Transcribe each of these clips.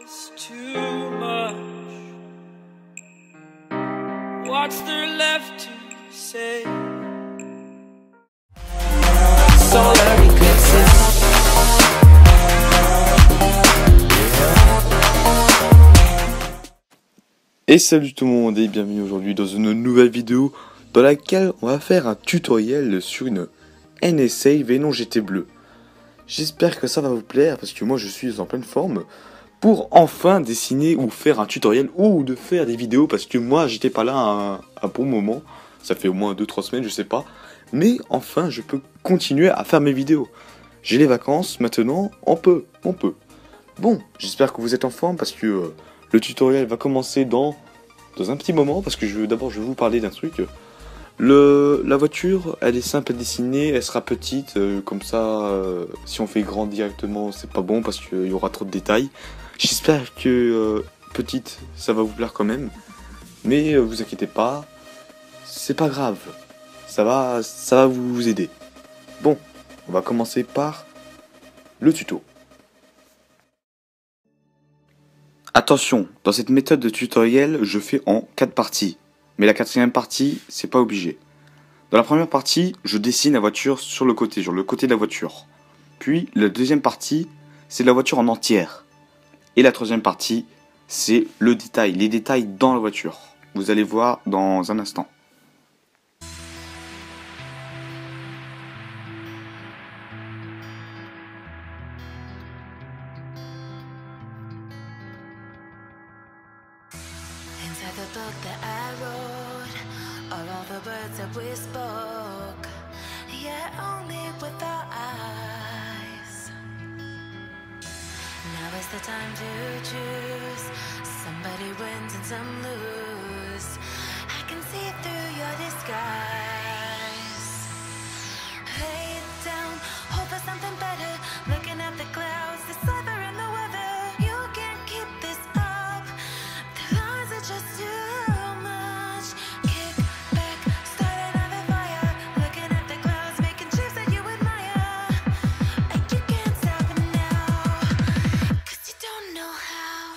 is too much. What's there left to say? Solar eclipses. Et salut tout le monde et bienvenue aujourd'hui dans une nouvelle vidéo dans laquelle on va faire un tutoriel sur une NSA Venom GT Bleu. J'espère que ça va vous plaire parce que moi je suis en pleine forme pour enfin dessiner ou faire un tutoriel ou de faire des vidéos parce que moi j'étais pas là un bon moment, ça fait au moins 2-3 semaines je sais pas, mais enfin je peux continuer à faire mes vidéos. J'ai les vacances maintenant, on peut. Bon, j'espère que vous êtes en forme parce que le tutoriel va commencer dans un petit moment parce que d'abord je vais vous parler d'un truc. La voiture, elle est simple à dessiner, elle sera petite, comme ça, si on fait grand directement, c'est pas bon parce qu'il y aura trop de détails. J'espère que petite, ça va vous plaire quand même, mais vous inquiétez pas, c'est pas grave, ça va vous aider. Bon, on va commencer par le tuto. Attention, dans cette méthode de tutoriel, je fais en 4 parties. Mais la 4e partie, c'est pas obligé. Dans la première partie, je dessine la voiture sur le côté de la voiture. Puis, la deuxième partie, c'est la voiture en entière. Et la troisième partie, c'est les détails dans la voiture. Vous allez voir dans un instant. Inside the book that I wrote, all the words that we spoke, yet only with our eyes. Now is the time to choose. Somebody wins and some lose. I can see through your disguise. Lay it down, hope for something better. Looking at the clouds, the sliver in the weather. You can't keep this up. The lies are just too much. Kick back, start another fire. Looking at the clouds, making shapes that you admire. And you can't stop it now, 'cause you don't know how.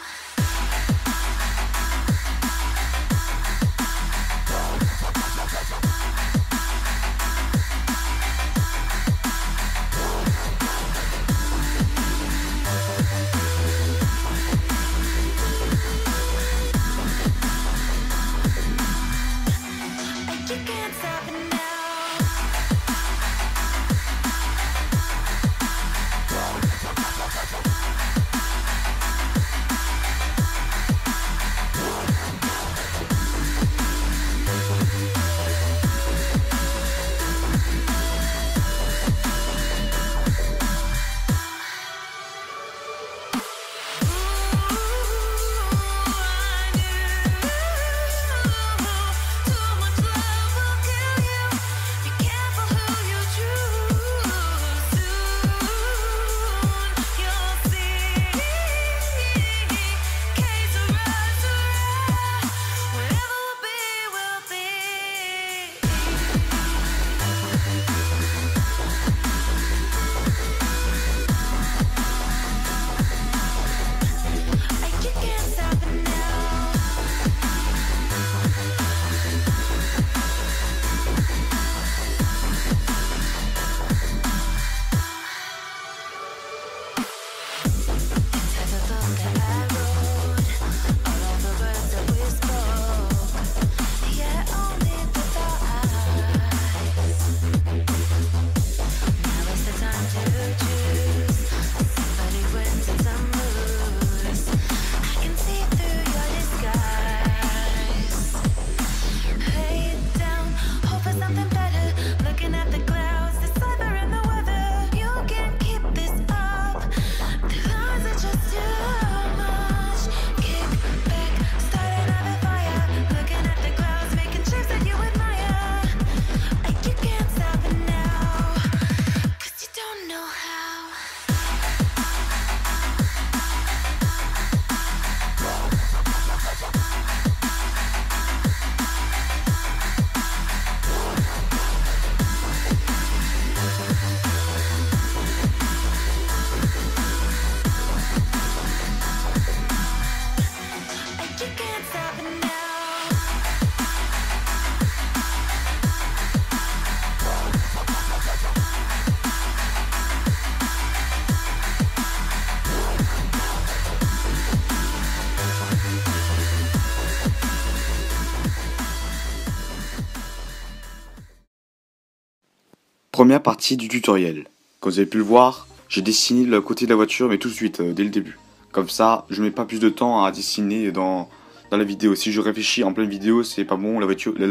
première partie du tutoriel. Comme vous avez pu le voir, j'ai dessiné le côté de la voiture, mais tout de suite, dès le début. Comme ça, je mets pas plus de temps à dessiner dans la vidéo. Si je réfléchis en pleine vidéo, c'est pas bon, la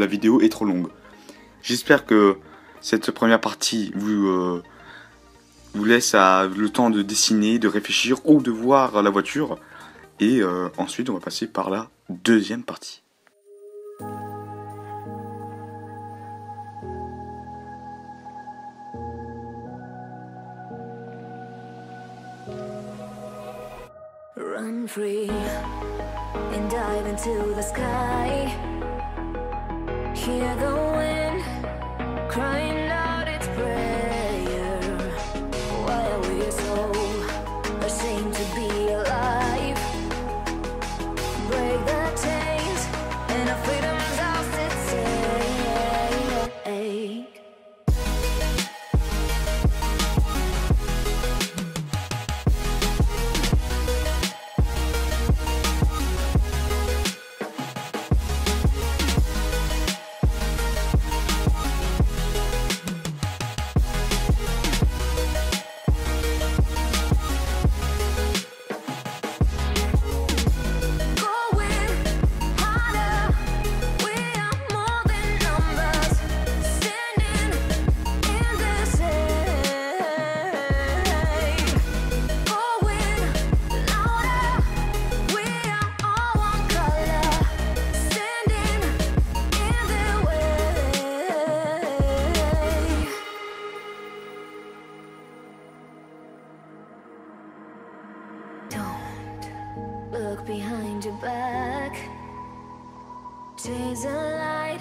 vidéo est trop longue. J'espère que cette première partie vous laisse le temps de dessiner, de réfléchir ou de voir la voiture. Et ensuite, on va passer par la deuxième partie. Run free and dive into the sky. Hear the wind crying out its prayer. Why are we so ashamed to be alive? Break the chains and our freedom's ours to take. Look behind your back. Chase a light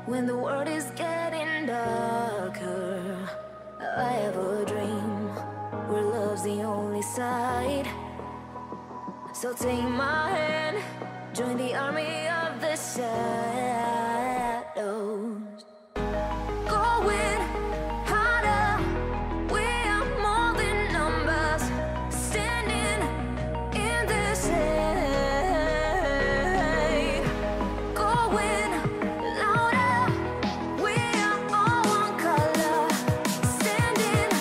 when the world is getting darker. I have a dream where love's the only side. So take my hand, join the army of the shadows. Going harder, we are more than numbers. Standing in the shade. Going louder, we are all one color. Standing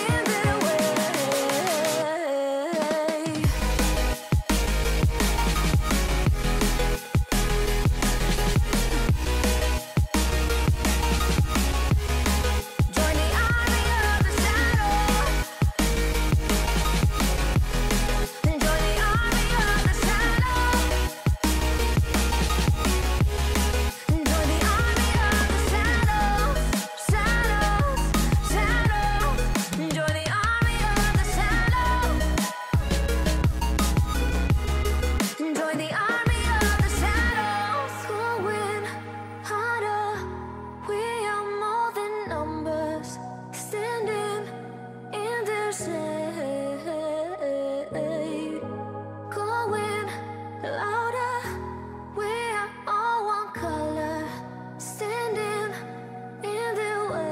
in the way. Join the army of the shadows. Join the army of the shadows. Join the army of the shadows. Shadows, shadows. Join the army of the shadows. Join the army of the shadows. Going harder, we are more than numbers. Standing in the shade. Going louder, we are all one color. Standing in the way.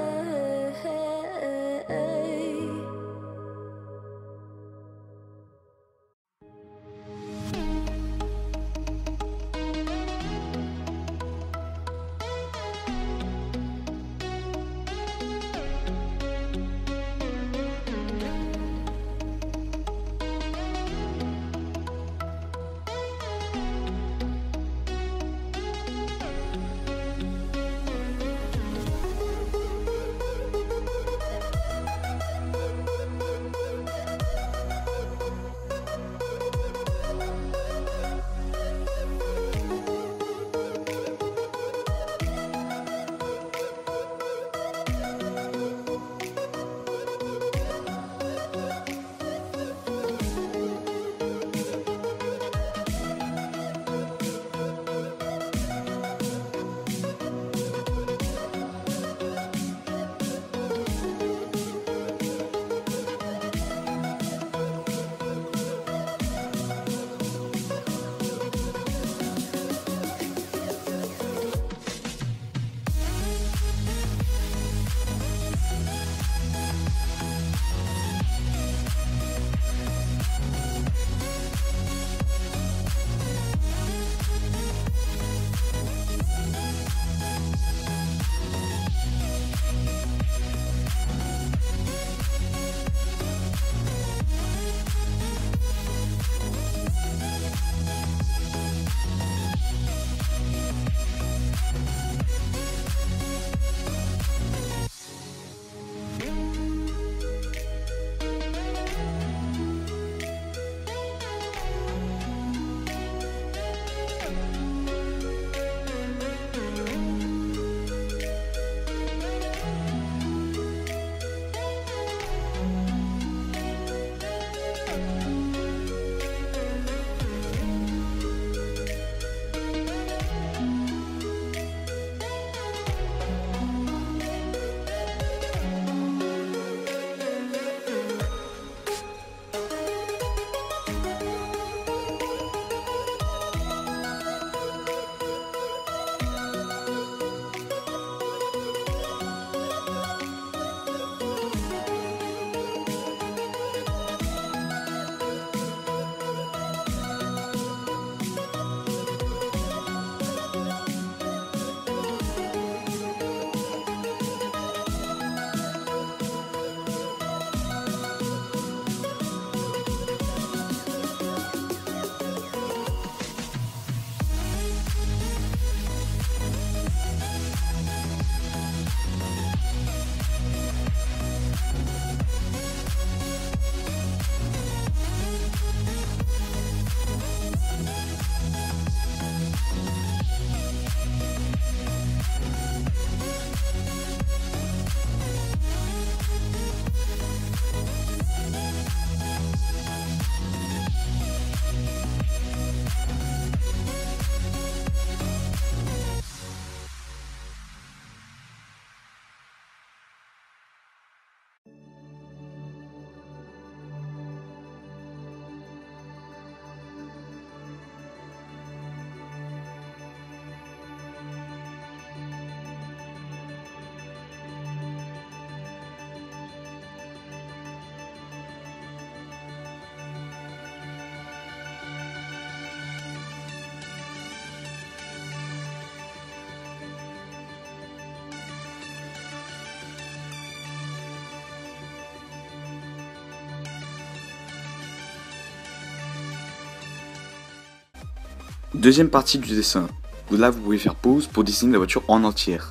Deuxième partie du dessin. Là, vous pouvez faire pause pour dessiner la voiture en entière.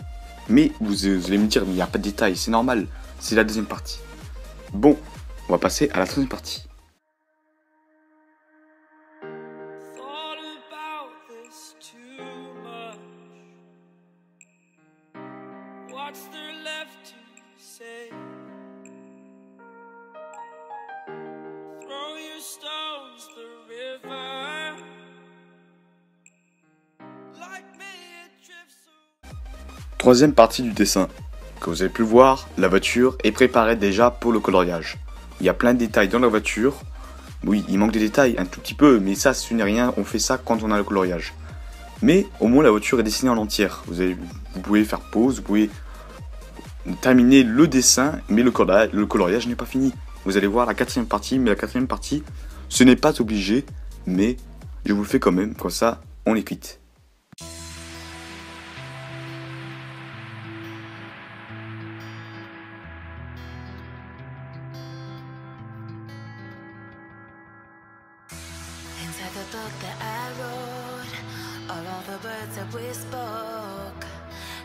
Mais vous allez me dire, mais il n'y a pas de détails, c'est normal. C'est la deuxième partie. Bon, on va passer à la troisième partie. Thought about this too much. What's there left to say? Throw your stones the river. Like me, it drifts away. Troisième partie du dessin. Comme vous avez pu le voir, la voiture est préparée déjà pour le coloriage. Il y a plein de détails dans la voiture. Oui, il manque des détails un tout petit peu, mais ça, ce n'est rien, on fait ça quand on a le coloriage. Mais au moins la voiture est dessinée en entière. Vous pouvez faire pause, vous pouvez terminer le dessin, mais le coloriage n'est pas fini. Vous allez voir la quatrième partie, mais la quatrième partie, ce n'est pas obligé, mais je vous le fais quand même, comme ça, on est quitte. Inside the book that I wrote are all the words that we spoke,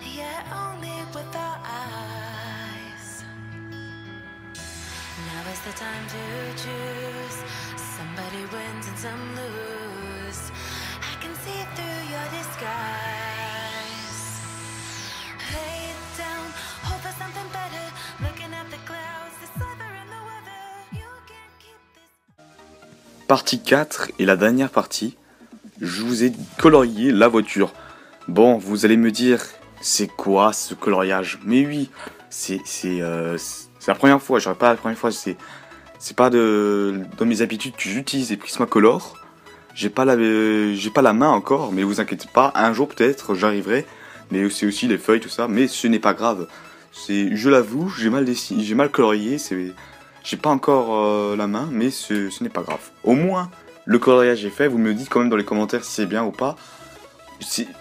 yet only with our eyes. Now is the time to choose. Somebody wins and some lose. I can see through your disguise. Lay it down, hope for something better. Looking at the clouds, the sliver in the weather. You can't keep this. Partie 4 et la dernière partie, je vous ai colorié la voiture. Bon, vous allez me dire, c'est quoi ce coloriage? Mais oui, c'est la première fois, je dirais pas la première fois, c'est pas dans mes habitudes que j'utilise les Prismacolor. J'ai pas la main encore, mais vous inquiétez pas, un jour peut-être j'arriverai. Mais c'est aussi les feuilles, tout ça, mais ce n'est pas grave. Je l'avoue, j'ai mal dessiné, j'ai mal colorié, j'ai pas encore la main, mais ce n'est pas grave. Au moins, le coloriage est fait, vous me dites quand même dans les commentaires si c'est bien ou pas.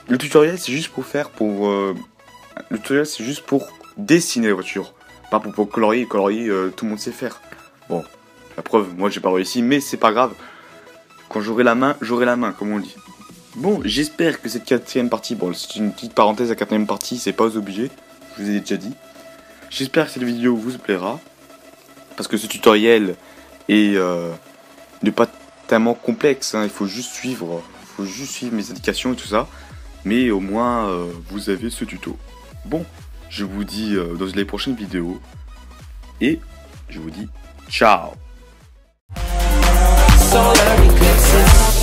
Le tutoriel, c'est juste le tutoriel, c'est juste pour dessiner la voiture. Pas pour colorier, tout le monde sait faire. Bon, la preuve, moi j'ai pas réussi, mais c'est pas grave. Quand j'aurai la main, comme on dit. Bon, j'espère que cette quatrième partie, bon, c'est une petite parenthèse, la quatrième partie, c'est pas obligé, je vous ai déjà dit. J'espère que cette vidéo vous plaira, parce que ce tutoriel est n'est pas tellement complexe, hein, il faut juste suivre mes indications et tout ça, mais au moins vous avez ce tuto. Bon, je vous dis dans les prochaines vidéos, et je vous dis ciao. Solar eclipses.